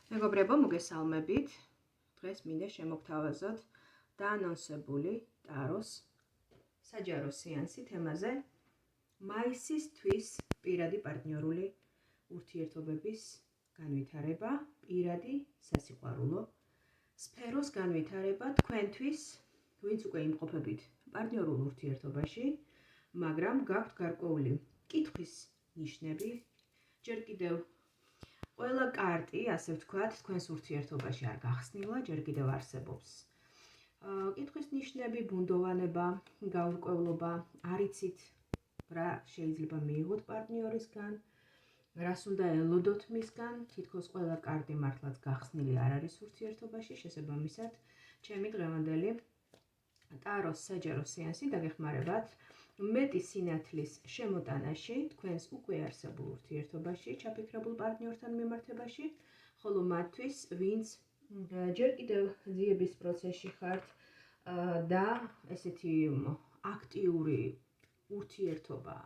მეგობრებო, მოგესალმებით. დღეს მინდა შემოგთავაზოთ დაანონსებული ტაროს საჯარო სეანსი თემაზე მაისის თვის პირადი პარტნიორული ურთიერთობების განვითარება, პირადი სასიყვარულო სფეროს განვითარება თქვენთვის, ვინც უკვე იმყოფებით პარტნიორულ ურთიერთობაში, მაგრამ გაქვთ გარკვეული კითხვის ნიშნები, ჯერ კიდევ ყველა კარტი, ასე ვთქვათ, თქვენს ურთიერთობაში არ გახსნილა, ჯერ კიდევ არსებობს. კითხვის ნიშნები, ბუნდოვანება, გაურკვევლობა, არ იცით რა შეიძლება მიიღოთ პარტნიორისგან, რას უნდა ელოდოთ მისგან, თითქოს ყველა კარტი მართლაც გახსნილი არ არის ურთიერთობაში, შესაბამისად, ჩემი დღევანდელი ტაროს საჯარო სეანსი დაგეხმარებათ მეტი სინათლის შემოტანაში, თქვენს უკვე არსებულ ურთიერთობაში, ჩაფიქრებულ პარტნიორთან მიმართებაში, ხოლო მათთვის, ვინც ჯერ კიდევ ძიების პროცესში ხართ და ესეთი აქტიური ურთიერთობა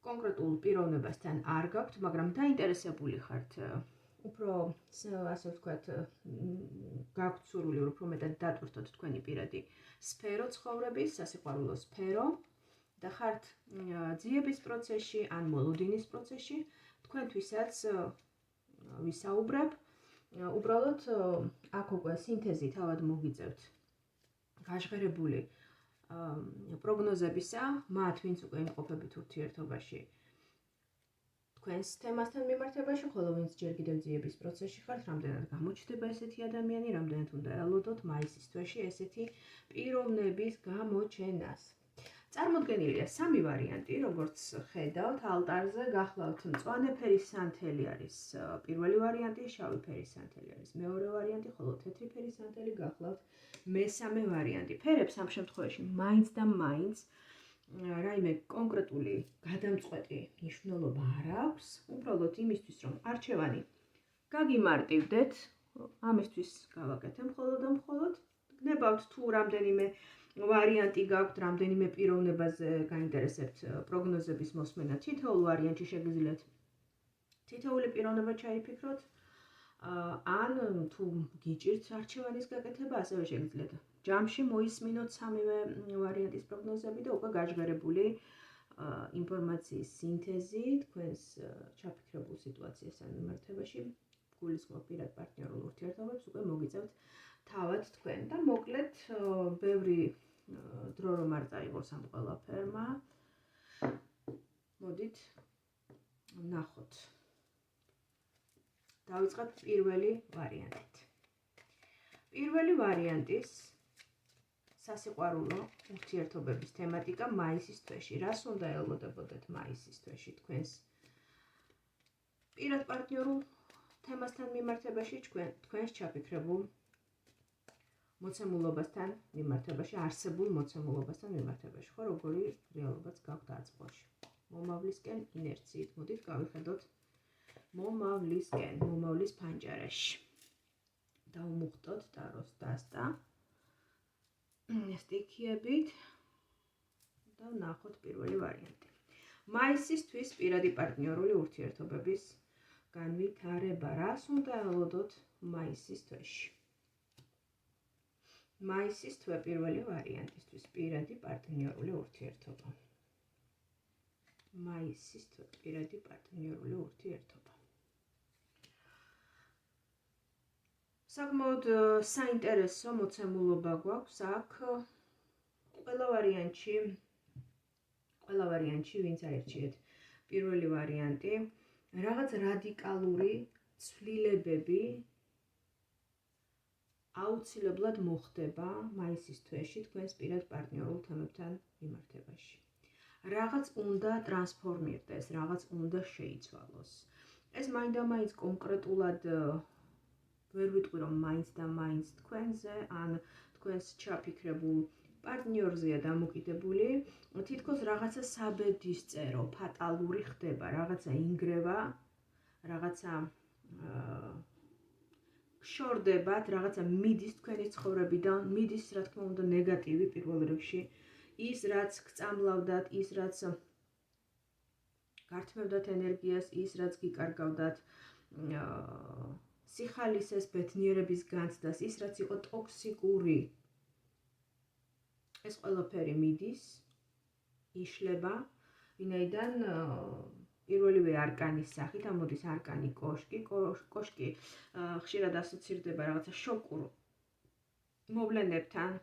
კონკრეტულ პიროვნებასთან არ გაქვთ, მაგრამ დაინტერესებული ხართ უფრო, ასე ვთქვათ, გაქვთ სურვილი, უფრო მეტად დატვირთოთ თქვენი პირადი სფერო ცხოვრების, სასიყვარულო სფერო და ხართ ძიების პროცესში ან მოლოდინის პროცესში, თქვენთვისაც ვისაუბრებ. უბრალოდ აქ უკვე სინთეზი თავად მოგიწევთ გაჟღერებული პროგნოზებისა, მათ ვინც უკვე იმყოფებით ურთიერთობაში თქვენს თემასთან მიმართებაში, ხოლო ვინც ჯერ კიდევ ძიების პროცესში ხართ, რამდენად გამოჩნდება ესეთი ადამიანი, რამდენად უნდა ელოდოთ მაისის თვეში ესეთი პიროვნების გამოჩენას. წარმოდგენილია სამი ვარიანტი, როგორც ხედავთ ალტარზე, გახლავთ მწვანე ფერის სანთელი არის პირველი ვარიანტი, შავი ფერის სანთელი არის მეორე ვარიანტი, ხოლო თეთრი ფერის სანთელი გახლავთ მესამე ვარიანტი. ფერებს ამ შემთხვევაში მაინც და მაინც რაიმე კონკრეტული გადამწყვეტი მნიშვნელობა არ აქვს, უბრალოდ იმისთვის, რომ არჩევანი გაგიმარტივდეთ, ამისთვის გავაკეთე მხოლოდ და მხოლოდ, გნებავთ თუ რამდენიმე ვარიანტი გაქვთ, რამდენიმე პიროვნებაზე გაინტერესებთ პროგნოზების მოსმენა, თითოეულ ვარიანტში შეგიძლიათ თითოეული პიროვნება ჩაიფიქროთ, ან თუ გიჭირთ არჩევანის გაკეთება, ასევე შეგიძლიათ ჯამში მოისმინოთ სამივე ვარიანტის პროგნოზები და უკვე გაჟღერებული ინფორმაციის სინთეზი თქვენს ჩაფიქრებულ სიტუაციასთან მიმართებაში, გულისხმობ პირად პარტნიორულ ურთიერთობებს უკვე მოგიწევთ თავად თქვენ და მოკლედ ბევრი დრო რომ არ წაიღოს ამ ყველაფერმა. მოდით ნახოთ. დავიწყებთ პირველი ვარიანტით. პირველი ვარიანტის სასიყვარულო ურთიერთობების თემატიკა მაისის თვეში. რას უნდა ელოდებოდეთ მაისის თვეში თქვენს პირად პარტნიორულ თემასთან მიმართებაში, თქვენს ჩაფიქრებულ მოცემულობასთან მიმართებაში, არსებულ მოცემულობასთან მიმართებაში, ხო, როგორი რეალობაც გაქვთ აწმყოში. მომავლისკენ ინერციით, მოდით გავიხედოთ მომავლისკენ, მომავლის ფანჯარაში. დავმუხტოთ ტაროს დასტა სტიქიებით და ვნახოთ პირველი ვარიანტი. მაისის თვის პირადი პარტნიორული ურთიერთობების განვითარება. რას უნდა ელოდოთ მაისის თვეში? მაისის თვე პირველი ვარიანტისთვის პირადი პარტნიორული ურთიერთობა. მაისის თვე პირადი პარტნიორული ურთიერთობა. საკმაოდ საინტერესო მოცემულობა გვაქვს აქ ყველა ვარიანტში ვინც აირჩიეთ პირველი ვარიანტი, რაღაც რადიკალური ცვლილებები აუცილებლად მოხდება მაისის თვეში თქვენს პირად პარტნიორულ თემებთან მიმართებაში. რაღაც უნდა ტრანსფორმირდეს, რაღაც უნდა შეიცვალოს. ეს მაინდა-მაინც კონკრეტულად ვერ ვიტყვი, რომ მაინც და მაინც თქვენზე, ან თქვენს ჩაფიქრებულ პარტნიორზეა დამოკიდებული, თითქოს რაღაცა საბედისწერო, ფატალური ხდება, რაღაცა ინგრევა, რაღაცა გშორდებათ, რაღაცა მიდის თქვენი ცხოვრებიდან, მიდის, რა თქმა უნდა, ნეგატივი პირველ რიგში, ის რაც გწამლავდათ, ის რაც გართმევდათ ენერგიას, ის რაც გიკარგავდათ, სიხალისეს, ბედნიერების განცდას, ის რაც იყო ტოქსიკური, ეს ყველაფერი მიდის, იშლება, ვინაიდან პირველივე არკანის სახით, ამოდის არკანი კოშკი. კოშკი ხშირად ასოცირდება რაღაცა შოკურ მოვლენებთან,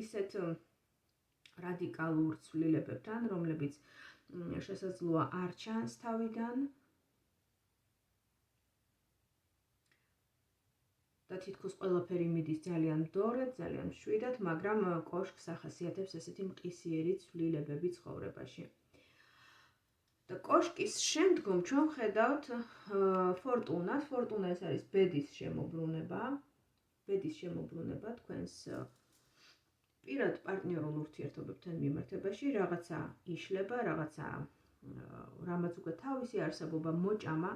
ისეთ რადიკალურ ცვლილებებთან, რომლებიც შესაძლოა არ ჩანს თავიდან და თითქოს ყველაფერი მიდის ძალიან მდორედ, ძალიან მშვიდად, მაგრამ კოშკს ახასიათებს ესეთი მყისიერი ცვლილებები ცხოვრებაში. და კოშკის შემდგომ ჩვენ ხედავთ ფორტუნას. ფორტუნა ეს არის ბედის შემოbrunება. ბედის შემოbrunება თქვენს პირად პარტნიორულ ურთიერთობებთან მიმართებაში, რაღაცა იშლება, რაღაცა რამაც უკვე თავისი არსებობა მოჭამა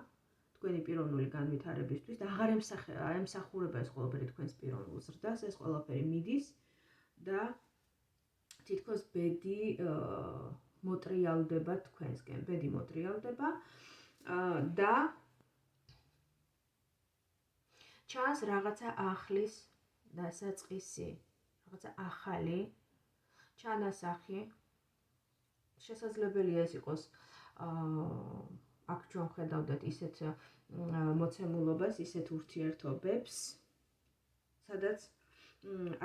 თქვენი პიროვნული განვითარებისთვის და აღარ ემსახურება ეს ყველაფერი თქვენს პიროვნულ ზრდას, ეს ყველაფერი მიდის და თითქოს ბედი მოტრიალდება თქვენსკენ, ბედი მოტრიალდება და ჩანს რაღაცა ახლის დასაწყისი, რაღაცა ახალი ჩანასახი. შესაძლებელია ეს იყოს აქ ჩვენ ხედავდეთ ისეთ მოცემულობას, ისეთ ურთიერთობებს, სადაც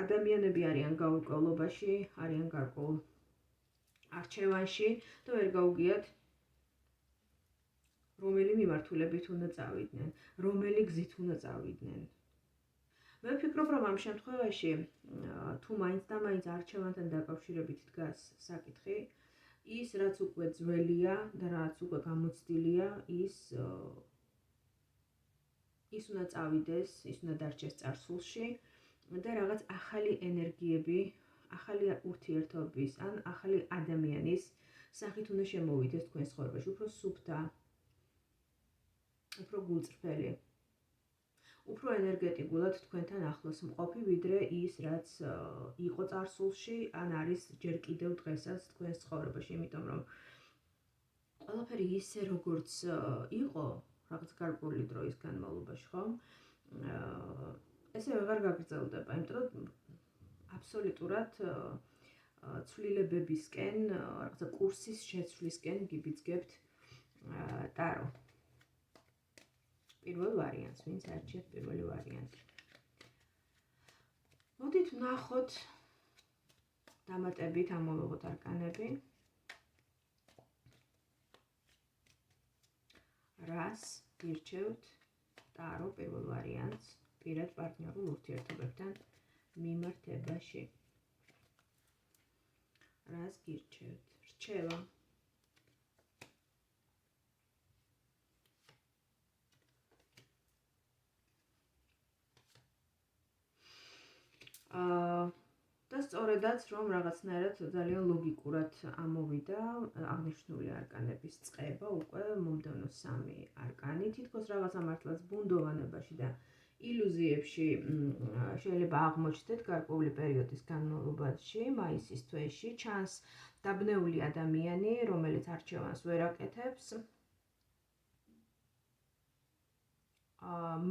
ადამიანები არიან გაურკვევლობაში, არიან გარკვეულ არჩევანში და ვერ გაუგიათ რომელი მიმართულებით უნდა წავიდნენ, რომელი გზით უნდა წავიდნენ. მე ვფიქრობ, რომ ამ შემთხვევაში თუ მაინც და მაინც არჩევანთან დაკავშირებით დგას საკითხი, ის რაც უკვე ძველია და რაც უკვე გამოცდილია, ის უნდა წავიდეს, ის უნდა დარჩეს წარსულში და რაღაც ახალი ენერგიები, ახალი ურთიერთობის ან ახალი ადამიანის სახით უნდა შემოვიდეს თქვენს ცხოვრებაში, უფრო სუფთა, უფრო გულწრფელი, უფრო ენერგეტიკულად თქვენთან ახლოს მყოფი, ვიდრე ის, რაც იყო წარსულში, ან არის ჯერ კიდევ დღესაც თქვენს ცხოვრებაში, იმიტომ რომ ყველაფერი ისე როგორც იყო რაღაც გარკვეული დროის განმავლობაში, ხო? ესე ვეღარ გაგრძელდება, იმიტომ რომ აბსოლუტურად ცვლილებებისკენ, რაღაცა კურსის შეცვლისკენ გიბიძგებთ ტარო. პირველ ვარიანტს, ვინც არჩევთ პირველი ვარიანტი. მოდით ვნახოთ, დამატებით ამოვიღოთ არკანები. რას გირჩევთ ტარო პირველ ვარიანტს პირად პარტნიორულ ურთიერთობებთან მიმართებაში? რას გირჩევთ? რჩევა. და სწორედაც რომ რაღაცნაირად ძალიან ლოგიკურად ამოვიდა აღნიშნული არკანების წყება, უკვე მომდევნო 3 არკანი, თითქოს რაღაცა მართლაც ბუნდოვანებაში და ილუზიებში შეიძლება აღმოჩნდეთ გარკვეული პერიოდის განმავლობაში, მაისის თვეში, ჩანს დაბნეული ადამიანი, რომელიც არჩევანს ვერ აკეთებს,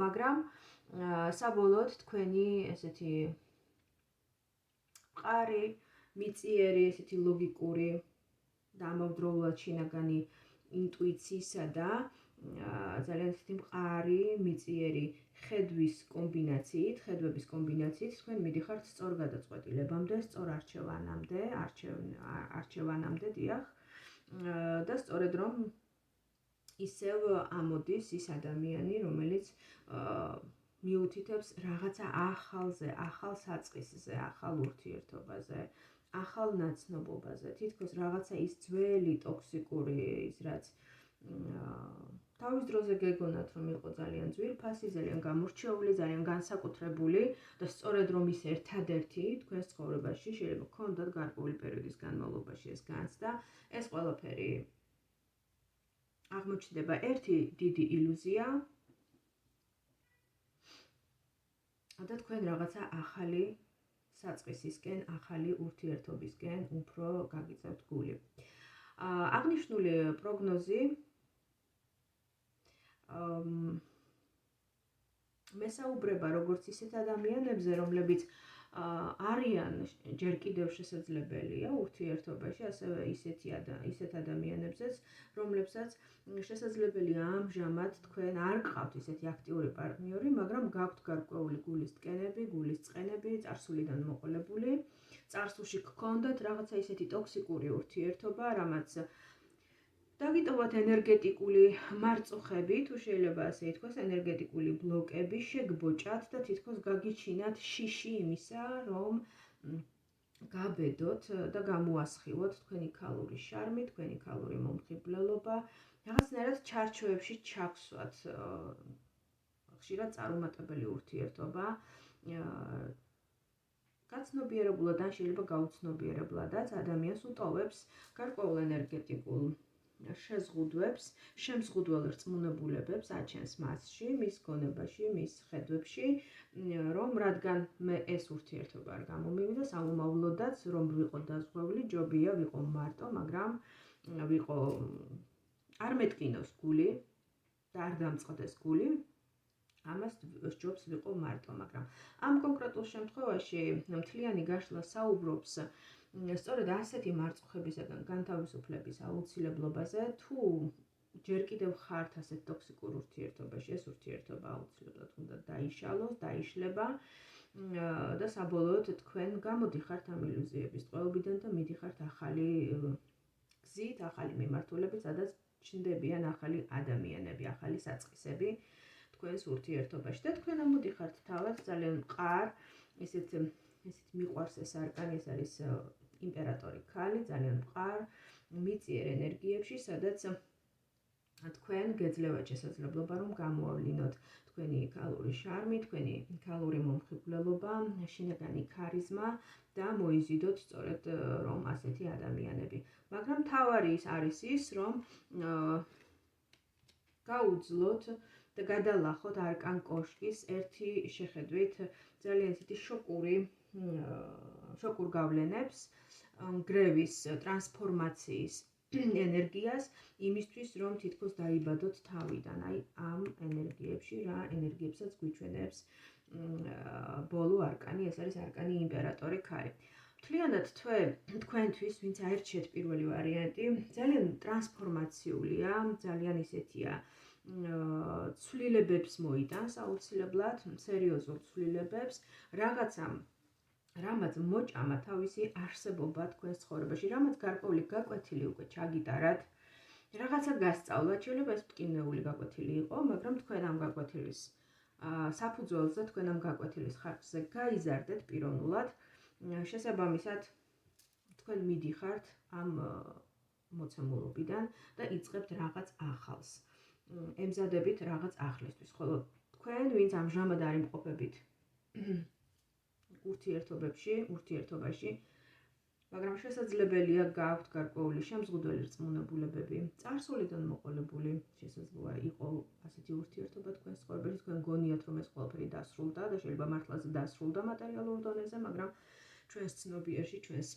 მაგრამ საბოლოოდ თქვენი ესეთი მყარი, მიწიერი, ესეთი ლოგიკური და ამავდროულად შინაგანი ინტუიციისა და ძალიან ესეთი მყარი, მიწიერი ხედვის კომბინაციით თქვენ მიდიხართ სწორ გადაწყვეტილებამდე, სწორ არჩევანამდე, დიახ. და სწორედ რომ ისევ ამოდის ის ადამიანი, რომელიც მიუთითებს რაღაცა ახალზე, ახალ საწყისზე, ახალ ურთიერთობაზე, ახალ ნაცნობობაზე, თითქოს რაღაცა ის ძველი ტოქსიკური ის რაც თავის დროზე გეგონათ რომ იყო ძალიან ძვირფასი, ძალიან გამორჩეული, ძალიან განსაკუთრებული და სწორედ რომ ის ერთადერთი თქვენს ცხოვრებაში შეიძლება გქონდათ გარკვეული პერიოდის განმავლობაში ეს განცდა, ეს ყველაფერი აღმოჩნდება ერთი დიდი ილუზია და თქვენ რაღაცა ახალი საწყისისკენ, ახალი ურთიერთობისკენ უფრო გაგიწევთ გული. აღნიშნული პროგნოზი ესაუბრება როგორც ისეთ ადამიანებზე, რომლებიც არიან ჯერ კიდევ შესაძლებელია ურთიერთობაში, ასევე ისეთ ადამიანებზეც, რომლებსაც შესაძლებელია ამჟამად თქვენ არ გყავთ ისეთი აქტიური პარტნიორი, მაგრამ გაქვთ გარკვეული გულის ტკენები, გულის წყენები, წარსულიდან მოყოლებული, წარსულში გქონდათ რაღაცა ისეთი ტოქსიკური ურთიერთობა, რამაც დაგიტოვოთ ენერგეტიკული მარწუხები, თუ შეიძლება ასე ითქვას, ენერგეტიკული ბლოკები, შეგბოჭათ და თითქოს გაგიჩინათ შიში იმისა, რომ გაბედოთ და გამოასხივოთ თქვენი ქალური შარმი, თქვენი ქალური მომხიბვლელობა, რაღაცნაირად ჩარჩოებში ჩაგვსვათ ხშირად წარუმატებელი ურთიერთობა, გაცნობიერებულად ან შეიძლება გაუცნობიერებლადაც ადამიანს უტოვებს გარკვეულ ენერგეტიკულ შეზღუდვებს, შემზღუდველ რწმუნებულებებს აჩენს მასში, მის გონებაში, მის ხედვებში, რომ რადგან მე ეს ურთიერთობა არ გამომივიდა, სამომავლოდაც რომ ვიყო დაზღვეული, ჯობია ვიყო მარტო, მაგრამ ვიყო არ მეტკინოს გული და არ დამწყდეს გული, ამას სჯობს ვიყო მარტო, მაგრამ ამ კონკრეტულ შემთხვევაში მთლიანი გაშლა საუბრობს სწორედ ასეთი მარწუხებისაგან განთავისუფლების აუცილებლობაზე, თუ ჯერ კიდევ ხართ ასეთ ტოქსიკურ ურთიერთობაში, ეს ურთიერთობა აუცილებლად უნდა დაიშალოს, დაიშლება და საბოლოოდ თქვენ გამოდიხართ ამ ილუზიების ტყვეობიდან და მიდიხართ ახალი გზით, ახალი მიმართულებით, სადაც ჩნდებიან ახალი ადამიანები, ახალი საწყისები თქვენს ურთიერთობაში და თქვენ ამოდიხართ თავად ძალიან მყარ, ესეთ მიყვარს ეს არკანი, ეს არის იმპერატორი ქალი, ძალიან მყარ, მიწიერ ენერგიებში, სადაც თქვენ გეძლევათ შესაძლებლობა, რომ გამოავლინოთ თქვენი ქალური შარმი, თქვენი ქალური მომხიბვლელობა, შინაგანი ქარიზმა და მოიზიდოთ სწორედ რომ ასეთი ადამიანები. მაგრამ მთავარი არის ის, რომ გაუძლოთ და გადალახოთ არკან კოშკის ერთი შეხედვით ძალიან ისეთი შოკურ გავლენებს, გრევის, ტრანსფორმაციის ენერგიას იმისთვის, რომ თითქოს დაიბადოთ თავიდან, აი ამ ენერგიებში, რა ენერგიებსაც გვიჩვენებს ბოლო არკანი, ეს არის არკანი იმპერატორი ქალი. მთლიანად თქვენთვის, ვინც აირჩიეთ პირველი ვარიანტი, ძალიან ტრანსფორმაციულია, ძალიან ისეთია ცვლილებებს მოიტანს აუცილებლად, სერიოზულ ცვლილებებს, რამაც მოჭამა თავისი არსებობა თქვენს ცხოვრებაში, რამაც გარკვეული გაკვეთილი უკვე ჩაგიტარათ, რაღაცა გასწავლათ, შეიძლება ეს მტკივნეული გაკვეთილი იყო, მაგრამ თქვენ ამ გაკვეთილის საფუძველზე, თქვენ ამ გაკვეთილის ხარჯზე გაიზარდეთ პიროვნულად, შესაბამისად თქვენ მიდიხართ ამ მოცემულობიდან და იწყებთ რაღაც ახალს. ემზადებით რაღაც ახლისთვის, ხოლო თქვენ, ვინც ამჟამად არ იმყოფებით ურთიერთობაში, მაგრამ შესაძლებელია გაქვთ გარკვეული შემზღუდველი რწმუნებულებები, წარსულიდან მოყოლებული, შესაძლოა იყო ასეთი ურთიერთობა თქვენს ცხოვრებაში, თქვენ გონიათ, რომ ეს ყველაფერი დასრულდა და შეიძლება მართლაც დასრულდა მატერიალურ დონეზე, მაგრამ ჩვენს ცნობიერში, ჩვენს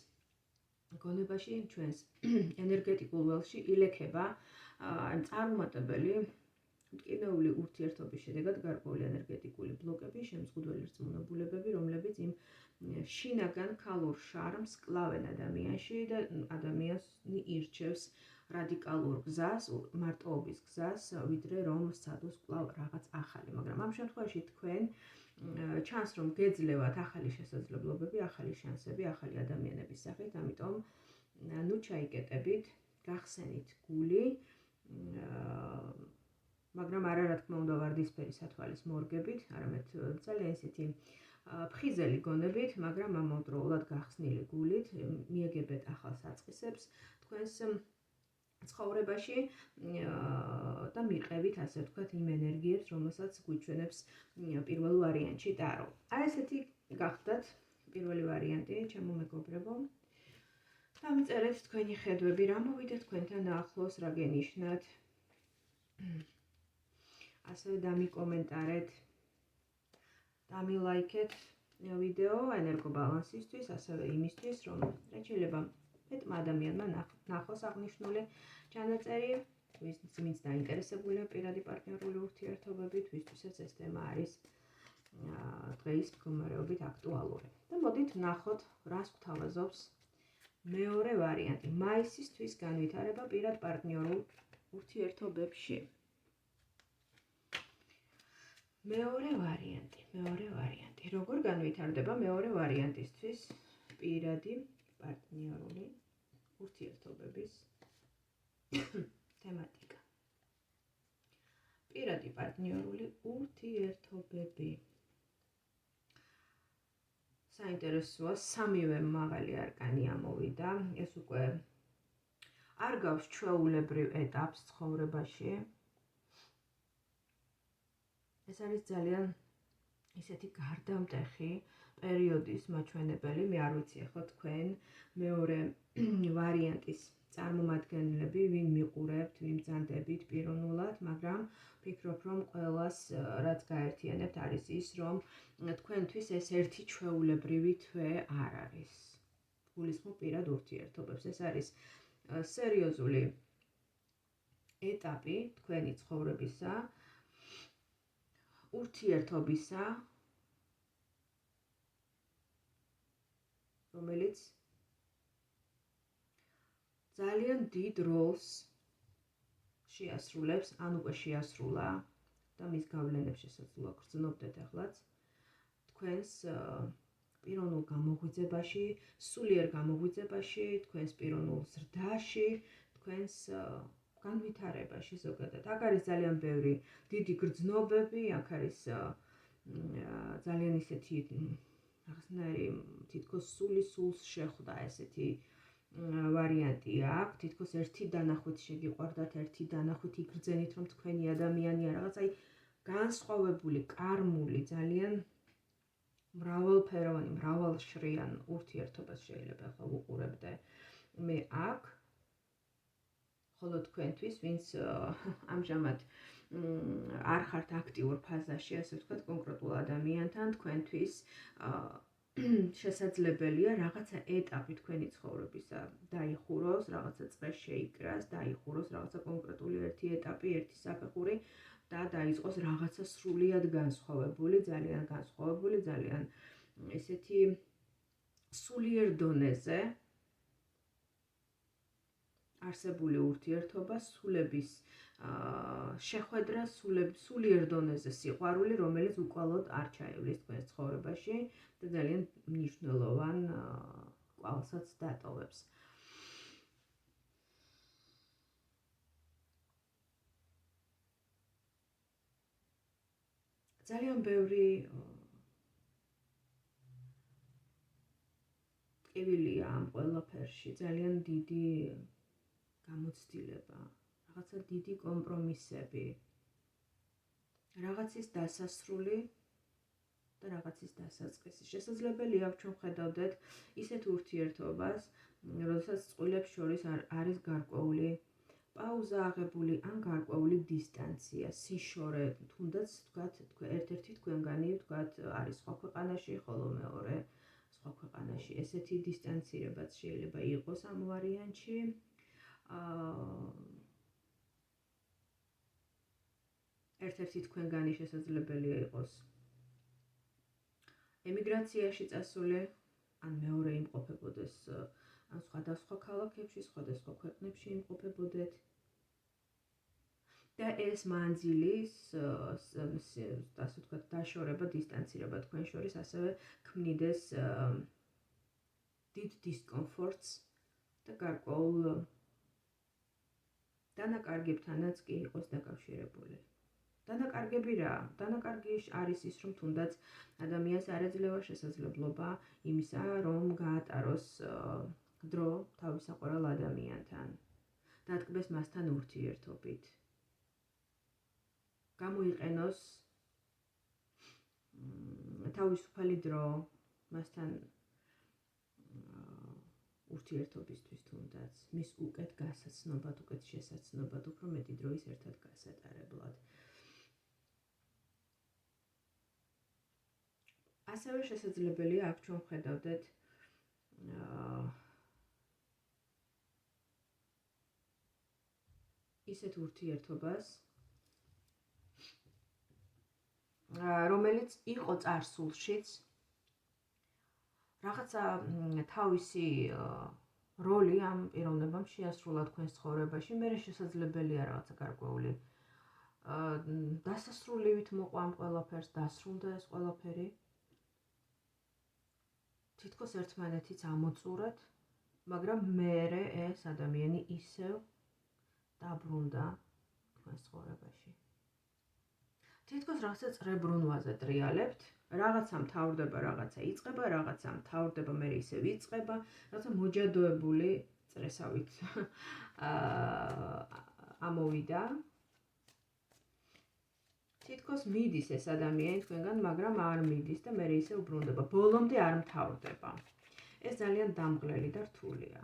გონებაში, ჩვენს ენერგეტიკულ ველში ილექება წარუმატებელი მტკივნეული ურთიერთობის შედეგად გარკვეული ენერგეტიკული ბლოკები, შემზღუდველი რწმუნებულებები, რომლებიც იმ შინაგან ქალურ შარმს კლავენ ადამიანში და ადამიანს ირჩევს რადიკალურ გზას, მარტოობის გზას, ვიდრე რომ სცადოს კვლავ რაღაც ახალი. მაგრამ ამ შემთხვევაში თქვენ ჩანს, რომ გეძლევათ ახალი შესაძლებლობები, ახალი შანსები, ახალი ადამიანების სახით, ამიტომ ნუ ჩაიკეტებით, გახსენით გული, მაგრამ არა რა თქმა უნდა ვარდისფერი სათვალის მორგებით, არამედ ძალიან ისეთი ფხიზელი გონებით, მაგრამ ამავდროულად გახსნილი გულით, მიეგებეთ ახალ საწყისებს თქვენს ცხოვრებაში და მიყევით, ასე ვთქვათ, იმ ენერგიებს, რომელსაც გვიჩვენებს პირველ ვარიანტში ტარო. აი ესეთი გახდათ პირველი ვარიანტი, ჩემო მეგობრებო. დამწერეთ თქვენი ხედვები, რა მოვიდა თქვენთან ახლოს, რა გენიშნათ. ასევე დამიკომენტარეთ, დამილაიქეთ ვიდეო ენერგობალანსისთვის, ასევე იმისთვის, რომ შეიძლება მეტმა ადამიანმა ნახოს აღნიშნული ჩანაწერი, ვინც დაინტერესებულია პირადი პარტნიორული ურთიერთობებით, ვისთვისაც ეს თემა არის დღეის მდგომარეობით აქტუალური. და მოდით ვნახოთ, რას გვთავაზობს მეორე ვარიანტი. მაისის თვის განვითარება პირად პარტნიორულ ურთიერთობებში. მეორე ვარიანტი. როგორ განვითარდება მეორე ვარიანტისთვის პირადი პარტნიორული ურთიერთობების თემატიკა. პირადი პარტნიორული ურთიერთობები. საინტერესოა, სამივე მაღალი არკანი ამოვიდა. ეს უკვე არ გავს ჩვეულებრივ ეტაპს ცხოვრებაში. ეს არის ძალიან ისეთი გარდამტეხი პერიოდის მაჩვენებელი. მე არ ვიცი ახლა თქვენ მეორე ვარიანტის წარმომადგენლები, ვინ მიყურებთ, ვინ ბრძანდებით პიროვნულად, მაგრამ ვფიქრობ, რომ ყველას რაც გაერთიანებთ არის ის, რომ თქვენთვის ეს ერთი ჩვეულებრივი თვე არ არის. გულისხმობ პირად ურთიერთობებს. ეს არის სერიოზული ეტაპი თქვენი ცხოვრებისა, ურთიერთობისა, რომელიც ძალიან დიდ როლს შეასრულებს, ან უკვე შეასრულა და მის გავლენებს შესაძლოა გრძნობდეთ ახლაც თქვენს პიროვნულ გამოღვიძებაში, სულიერ გამოღვიძებაში, თქვენს პიროვნულ ზრდაში, თქვენს განვითარებაში ზოგადად. აქ არის ძალიან ბევრი დიდი გრძნობები, აქ არის ძალიან ისეთი რაღაცნაირი თითქოს სულს შეხვდა ესეთი ვარიანტი აქვს. თითქოს ერთი დანახვით შეგიყვარდათ, ერთი დანახვით იგრძენით, რომ თქვენი ადამიანია რაღაც აი განსხვავებული, კარმული, ძალიან მრავალფეროვანი, მრავალშრიან ურთიერთობას შეიძლება ახლა ვუყურებდე მე აქ. ხოლო თქვენთვის, ვინც ამჟამად არ ხართ აქტიურ ფაზაში, ასე ვთქვათ, კონკრეტულ ადამიანთან, თქვენთვის შესაძლებელია რაღაცა ეტაპი თქვენი ცხოვრებისა დაიხუროს, რაღაცა წრე შეიკრას, დაიხუროს რაღაცა კონკრეტული ერთი ეტაპი, ერთი საფეხური და დაიწყოს რაღაცა სრულიად განსხვავებული, ძალიან ესეთი სულიერ დონეზე არსებული ურთიერთობა, სულების შეხვედრა, სულიერ დონეზე სიყვარული, რომელიც უკვალოდ არ ჩაივლის თქვენს ცხოვრებაში და ძალიან მნიშვნელოვან კვალსაც დატოვებს. ძალიან ბევრი ტკივილია ამ ყველაფერში, ძალიან დიდი გამოცდილება, რაღაცა დიდი კომპრომისები, რაღაცის დასასრული და რაღაცის დასაწყისი. შესაძლებელია ჩვენ ხედავდეთ ისეთ ურთიერთობას, როდესაც წყვილებს შორის არის გარკვეული პაუზა აღებული ან გარკვეული დისტანცია, სიშორე, თუნდაც თქვათ, ერთ-ერთი თქვენგანი თქვათ არის სხვა ქვეყანაში, ხოლო მეორე სხვა ქვეყანაში. ესეთი დისტანცირებაც შეიძლება იყოს ამ ვარიანტში. ერთ-ერთი თქვენგანი შესაძლებელია იყოს ემიგრაციაში წასული, ან მეორე იმყოფებოდეს ან სხვადასხვა ქალაქებში, სხვადასხვა ქვეყნებში იმყოფებოდეთ. და ეს მანძილის, ასე ვთქვათ, დაშორება, დისტანცირება თქვენ შორის ასევე ქმნიდეს დიდ დისკომფორტს და გარკვეულ დანაკარგებთანაც კი იყოს დაკავშირებული. დანაკარგები რა? დანაკარგი არის ის, რომ თუნდაც ადამიანს არ ეძლევა შესაძლებლობა იმისა, რომ გაატაროს დრო თავის საყვარელ ადამიანთან, დატკბეს მასთან ურთიერთობით, გამოიყენოს თავისუფალი დრო მასთან ურთიერთობისთვის თუნდაც, მის უკეთ გასაცნობად, უკეთ შესაცნობად, უფრო მეტი დროის ერთად გასატარებლად. ასევე შესაძლებელია აქ ჩვენ ხედავდეთ ისეთ ურთიერთობას, რომელიც იყო წარსულშიც რაღაცა თავისი როლი ამ პიროვნებამ შეასრულა თქვენს ცხოვრებაში, მე შესაძლებელია რაღაცა გარკვეული დასასრულივით მოყვა ამ ყველაფერს, დასრულდა ეს ყველაფერი. თითქოს ერთმანეთიც ამოწურეთ, მაგრამ მერე ეს ადამიანი ისევ დაბრუნდა თქვენს ცხოვრებაში. თითქოს რაღაცა წრებრუნვაზე ტრიალებთ, რაღაცა მთავრდება, რაღაცა იწყება, რაღაცა მთავრდება, მერე ისევ იწყება, რაღაცა მოჯადოებული წრესავით ამოვიდა. თითქოს მიდის ეს ადამიანი თქვენგან, მაგრამ არ მიდის და მერე ისევ ბრუნდება. ბოლომდე არ მთავრდება. ეს ძალიან დამღლელი და რთულია.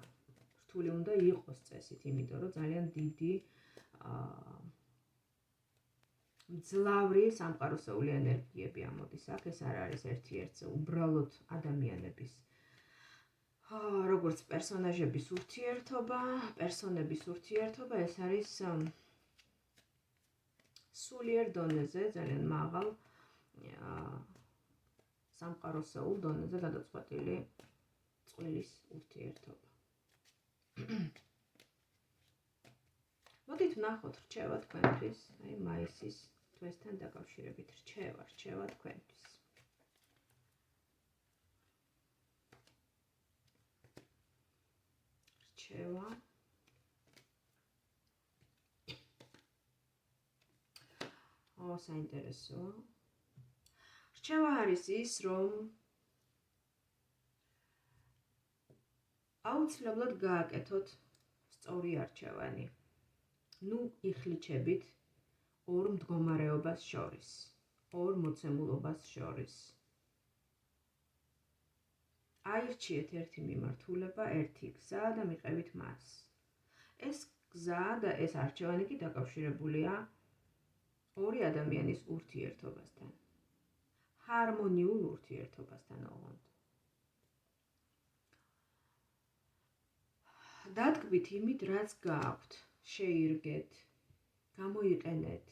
რთული უნდა იყოს წესით, იმიტომ რომ ძალიან დიდი მძლავრი სამყაროსეული ენერგიები ამოდის აქ. ეს არ არის ერთი-ერთზე უბრალოდ ადამიანების როგორც პერსონაჟების ურთიერთობა, პერსონების ურთიერთობა, ეს არის სულიერ დონეზე, ძალიან მაღალ სამყაროსეულ დონეზე გადაწყვეტილი წყვილის ურთიერთობა. მოდით ვნახოთ რჩევა თქვენთვის, აი მაისის თვესთან დაკავშირებით რჩევა თქვენთვის. რჩევა საინტერესო. რჩევა არის ის, რომ აუცილებლად გააკეთოთ სწორი არჩევანი. ნუ იხლიჩებით ორ მდგომარეობას შორის, ორ მოცემულობას შორის. აირჩიეთ ერთი მიმართულება, ერთი გზა და მიყევით მას. ეს გზა და ეს არჩევანი კი დაკავშირებულია ორი ადამიანის ურთიერთობასთან. ჰარმონიულ ურთიერთობასთან ოღონდ. დადგმით იმით, რაც გააქვთ, შეირგეთ, გამოიყენეთ.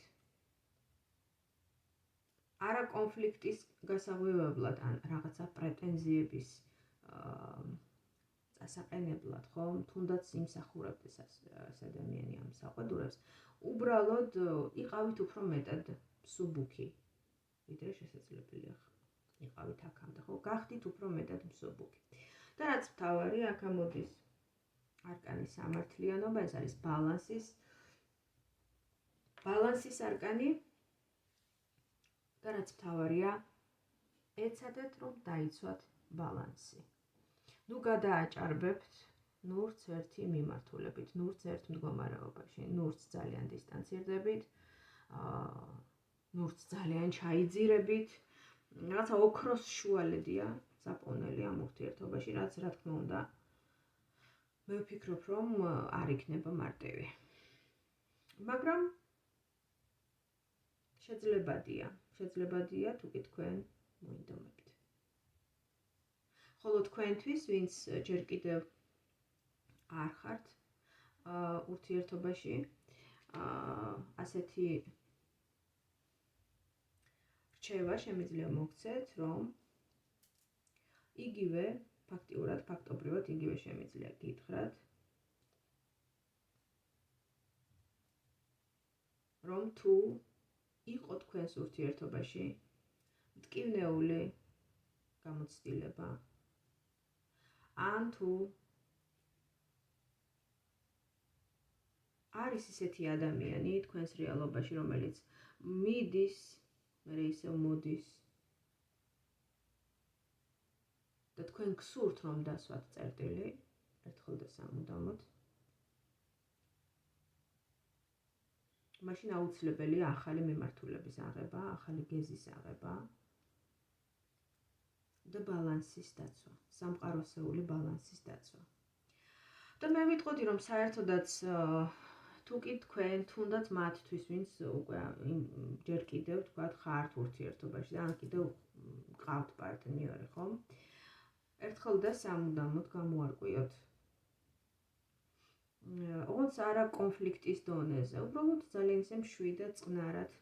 არა კონფლიქტის გასაღვივებლად ან რაღაცა პრეტენზიების წასაყენებლად, ხომ? თუნდაც იმსახურებდეს ეს ადამიანი ამ საყვედურებს. უბრალოდ იყავით უფრო მეტად მსუბუქი, ვიდრე შესაძლებელია იყავით აქამდე, ხო? გახდით უფრო მეტად მსუბუქი. და რაც მთავარი, აქ ამოდის არკანის სამართლიანობა, ეს არის ბალანსის არკანი. და რაც მთავარია, ეცადეთ რომ დაიცვათ ბალანსი. ნუ გადააჭარბებთ ნურც ერთი მიმართულებით, ნურც ერთ მდგომარეობაში, ნურც ძალიან დისტანცირდებით, ნურც ძალიან ჩაიძირებით. რაღაცა ოქროს შუალედია საპონელი ამ ურთიერთობაში, რაც რა თქმა უნდა მე ვფიქრობ, რომ არ იქნება მარტივი. მაგრამ შეძლებადია თუ კი თქვენ მოინდომებთ. ხოლო თქვენთვის, ვინც ჯერ კიდევ არ ხართ ურთიერთობაში, ასეთი რჩევა შემიძლია მოგცეთ, რომ იგივე ფაქტობრივად იგივე შემიძლია გითხრათ, რომ თუ იყო თქვენს ურთიერთობაში მტკივნეული გამოცდილება, ან თუ არის ისეთი ადამიანი თქვენს რეალობაში, რომელიც მიდის, მერე ისევ მოდის და თქვენ გსურთ რომ დასვათ წერტილი, ერთხელ და სამუდამოდ, მაშინ აუცილებელია ახალი მიმართულების აღება, ახალი გეზის აღება და ბალანსის დაცვა, სამყაროსეული ბალანსის დაცვა. და მე ვიტყოდი, რომ საერთოდაც თუ კი თქვენ თუნდაც მათთვის, ვინც უკვე ჯერ კიდევ თქვათ ხართ ურთიერთობაში და ან კიდევ გყავთ პარტნიორი, ხო? ერთხელ და სამუდამოდ გამოარკვიოთ. ოღონდ არა კონფლიქტის დონეზე, უბრალოდ ძალიან ისე მშვიდად, წყნარად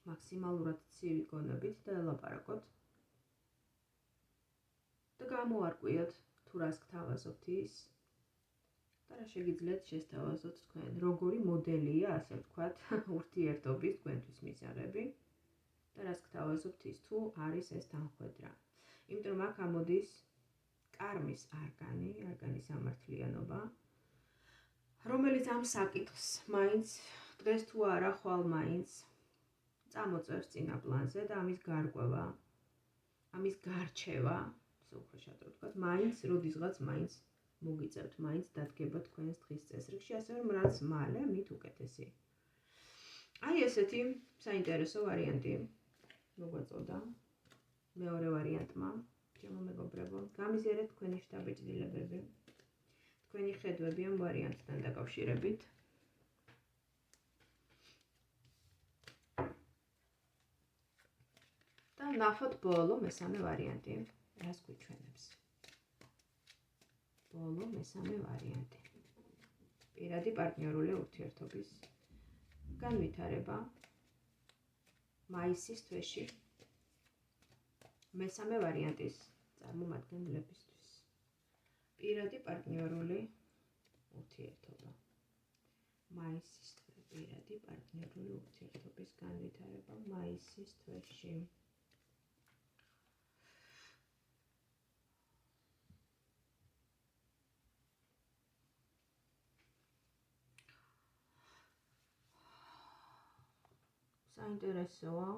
მაქსიმალურად ცივი გონებით და ელაპარაკოთ და გამოარკვიოთ თუ რას გთავაზობთ ის და რა შეგიძლიათ შესთავაზოთ თქვენ, როგორი მოდელია, ასე ვთქვათ, ურთიერთობის თქვენთვის მისაღები და რას გთავაზობთ ის თუ არის ეს თანხვედრა. იმიტომ რომ აქ ამოდის კარმის არკანი, არკანის სამართლიანობა, რომელიც ამ საკითხს მაინც დღეს თუ არა ხვალ მაინც წამოწევს წინა პლანზე და ამის გარკვევა, ამის გარჩევა, უფრო შედარებით ვთქვათ, მაინც როდისღაც მაინც მოგიწევთ, მაინც დადგება თქვენს დღის წესრიგში, ასე რომ რაც მალე მით უკეთესი. აი ესეთი საინტერესო ვარიანტი მოგვაწოდა მეორე ვარიანტმა. ჩემო მეგობრებო, გამიზიარეთ თქვენი შთაბეჭდილებები, თქვენი ხედვები ამ ვარიანტთან დაკავშირებით. და ნახოთ ბოლო მესამე ვარიანტი, რას გვიჩვენებს. ბოლო მესამე ვარიანტი. პირადი პარტნიორული ურთიერთობის განვითარება მაისის თვეში. მესამე ვარიანტის წარმომადგენლებისთვის. პირადი პარტნიორული ურთიერთობა. მაისის თვე, პირადი პარტნიორული ურთიერთობის განვითარება მაისის თვეში. საინტერესოა.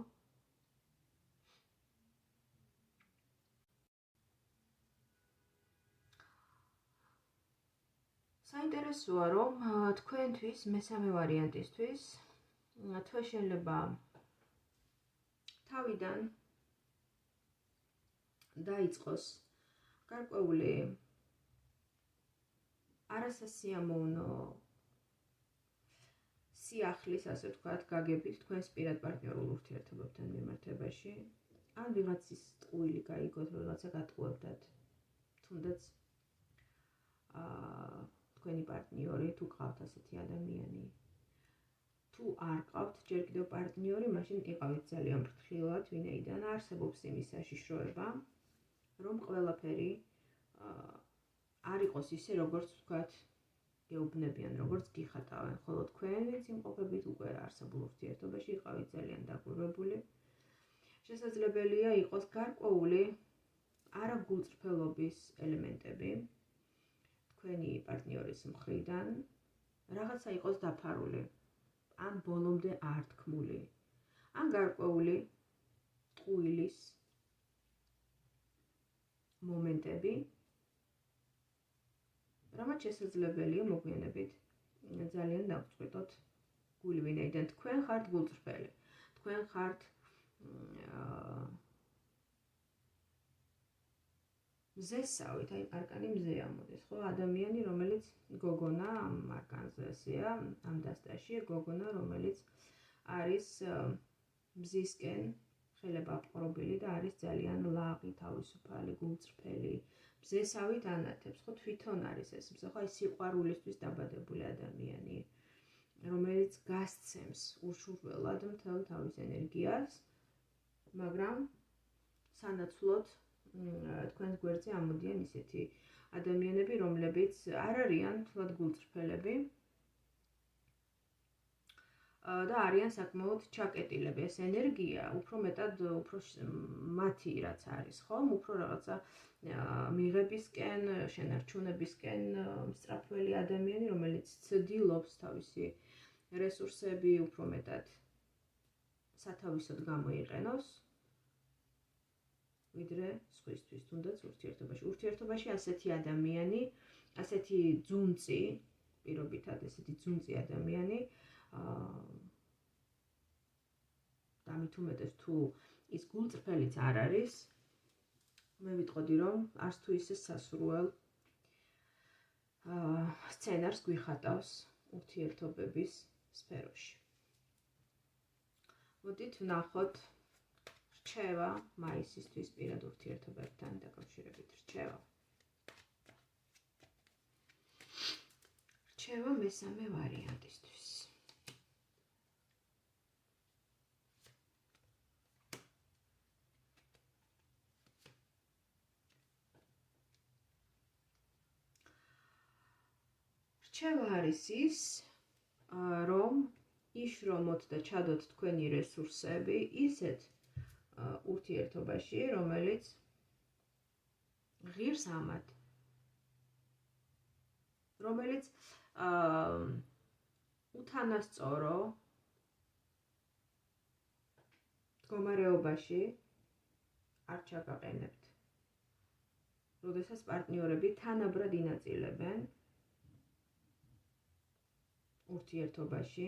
საინტერესოა, რომ თქვენთვის მესამე ვარიანტისთვის თქვენ შეიძლება თავიდან დაიწყოს გარკვეული არასასიამოვნო სიახლის, ასე ვთქვათ, გაგებით თქვენს პირად პარტნიორულ ურთიერთობებთან მიმართებაში. ან ვიღაცის ტყუილი გაიგოთ, რაღაცა გატყუებდათ. თუნდაც თქვენი პარტნიორი, თუ ყავთ ასეთი ადამიანი, თუ არ ყავთ ჯერ კიდევ პარტნიორი, მაშინ იყავით ძალიან ფრთხილად, ვინაიდან არსებობს იმის საშიშროება, რომ ყველაფერი არ იყოს ისე, როგორც ვთქვათ, გეუბნებიან, როგორც გიხატავენ, ხოლო თქვენ ვინც იმყოფებით უკვე არსებულ ურთიერთობაში, იყავით ძალიან დაკვირვებული. შესაძლებელია იყოს გარკვეული არაგულწრფელობის ელემენტები თქვენი პარტნიორის მხრიდან, რაღაცა იყოს დაფარული, ან ბოლომდე არ თქმული, ან გარკვეული ტყუილის მომენტები, რამაც შესაძლებელია მოგვიანებით ძალიან დავწყვიტოთ გული, ვინაიდან თქვენ ხართ გულწრფელი, თქვენ ხართ მზესავით, აი არკანი მზე ამოდის, ხო, ადამიანი, რომელიც გოგონა ამ არკანზე ესეა, ამ დასტაშია გოგონა, რომელიც არის მზისკენ ხელება აპყრობილი და არის ძალიან ლაღი, თავისუფალი, გულწრფელი, მზესავით ანათებს, ხო, თვითონ არის ეს მზე, ხო, აი სიყვარულისთვის დაბადებული ადამიანი, რომელიც გასცემს უშურველად მთელ თავის ენერგიას, მაგრამ სანაცვლოდ თქვენს გვერდზე ამოდიან ისეთი ადამიანები, რომლებიც არ არიან თლად გულწრფელები და არიან საკმაოდ ჩაკეტილები. ეს ენერგია უფრო მეტად, უფრო მათი რაც არის, ხომ? უფრო რაღაცა მიღებისკენ, შენარჩუნებისკენ სწრაფველი ადამიანი, რომელიც ცდილობს თავისი რესურსები უფრო მეტად სათავისოდ გამოიყენოს, ვიდრე სხვისთვის, თუნდაც ურთიერთობაში. ურთიერთობაში ასეთი ადამიანი, ასეთი ძუნწი, პირობითად ესეთი ძუნწი ადამიანი, და მით უმეტეს თუ ის გულწრფელიც არ არის, მე ვიტყოდი, რომ არც თუ ისე სასურველ სცენარს გვიხატავს ურთიერთობების სფეროში. მოდით ვნახოთ რჩევა მაისისთვის პირად ურთიერთობებთან დაკავშირებით. რჩევა მესამე ვარიანტისთვის. რჩევა არის ის, რომ იშრომოთ და ჩადოთ თქვენი რესურსები ისეთ ურთიერთობაში, რომელიც ღირს ამად, რომელიც უთანასწორო მდგომარეობაში არ ჩაგაყენებთ. როდესაც პარტნიორები თანაბრად ინაწილებენ ურთიერთობაში,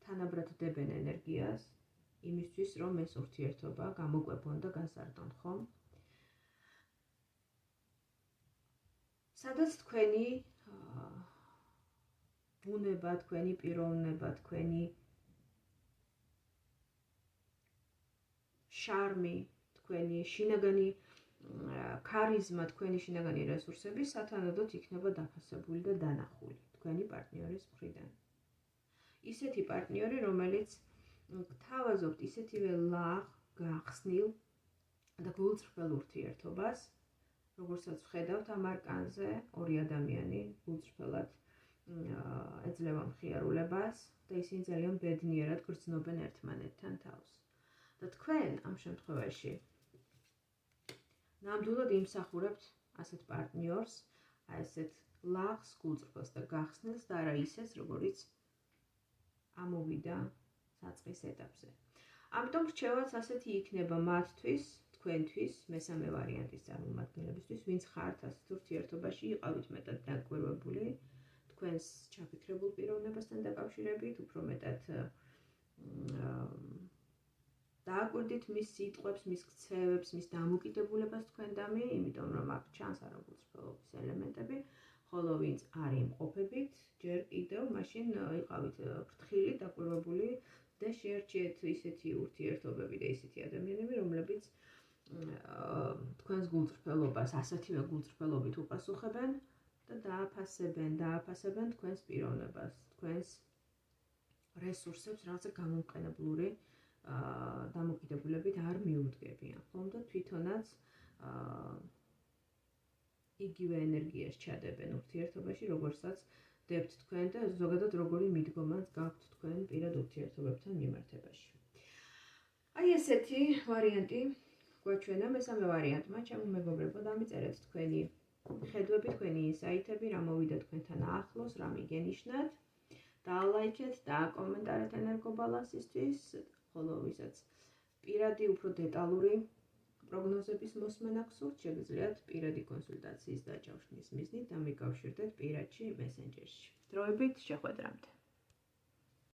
თანაბრად დებენ ენერგიას იმისთვის, რომ ეს ურთიერთობა გამოკვებონ და გასარდონ, ხომ? სადაც თქვენი ბუნება, თქვენი პიროვნება, თქვენი შარმი, თქვენი შინაგანი ქარიზმა, თქვენი შინაგანი რესურსები სათანადოდ იქნება დაფასებული და დანახული თქვენი პარტნიორის მხრიდან. ისეთი პარტნიორი, რომელიც გთავაზობთ ისეთივე ლაღ, გახსნილ და გულწრფელ ურთიერთობას, როგორცაც ვხედავთ ამ არკანზე, ორი ადამიანი გულწრფელად ეძლევა მხიარულებას და ისინი ძალიან ბედნიერად გრძნობენ ერთმანეთთან თავს. და თქვენ ამ შემთხვევაში ნამდვილად იმსახურებთ ასეთ პარტნიორს, ასეთ ლაღს, გულწრფელს და გახსნილს და არა ისეს, როგორიც ამოვიდა საწყის ეტაპზე. ამიტომ რჩევაც ასეთი იქნება მათთვის, თქვენთვის, მესამე ვარიანტის წარმომადგენლებისთვის, ვინც ხართ ასეთ ურთიერთობაში, იყავით მეტად დაკვირვებული, თქვენს ჩაფიქრებულ პიროვნებასთან დაკავშირებით, უფრო მეტად დააკვირდით მის სიტყვებს, მის ქცევებს, მის დამოკიდებულებას თქვენდამი, იმიტომ რომ აქ ჩანს არაგულწრფელობის ელემენტები, ხოლო ვინც არ იმყოფებით, ჯერ კიდევ მაშინ იყავით ფრთხილი, დაკვირვებული და შეერჩიეთ ისეთი ურთიერთობები და ისეთი ადამიანები, რომლებიც თქვენს გულწრფელობას ასეთივე გულწრფელობით უპასუხებენ და დააფასებენ თქვენს პიროვნებას, თქვენს რესურსებს, რაღაცა გამომყენებლური დამოკიდებულებით არ მიუდგებიან, ხომ და თვითონაც იგივე ენერგიას ჩადებენ ურთიერთობაში, როგორცაც დებთ თქვენ და ზოგადად როგორი მიდგომაც გაქვთ თქვენ პირად ურთიერთობებთან მიმართებაში. აი ესეთი ვარიანტი გვაჩვენა მესამე ვარიანტმა, ჩემო მეგობრებო, დამიწერეთ თქვენი ხედვები, თქვენი ინსაიტები, რა მოვიდა თქვენთან ახლოს, რა მიგენიშნათ, დაალაიქეთ, დააკომენტარეთ ენერგობალანსისთვის, ხოლო ვისაც პირადი, უფრო დეტალური პროგნოზების მოსმენა გსურთ, შეგიძლიათ პირადი კონსულტაციის დაჯავშნის მიზნით დამიკავშირდეთ პირადში მესენჯერში. დროებით შეხვედრამდე.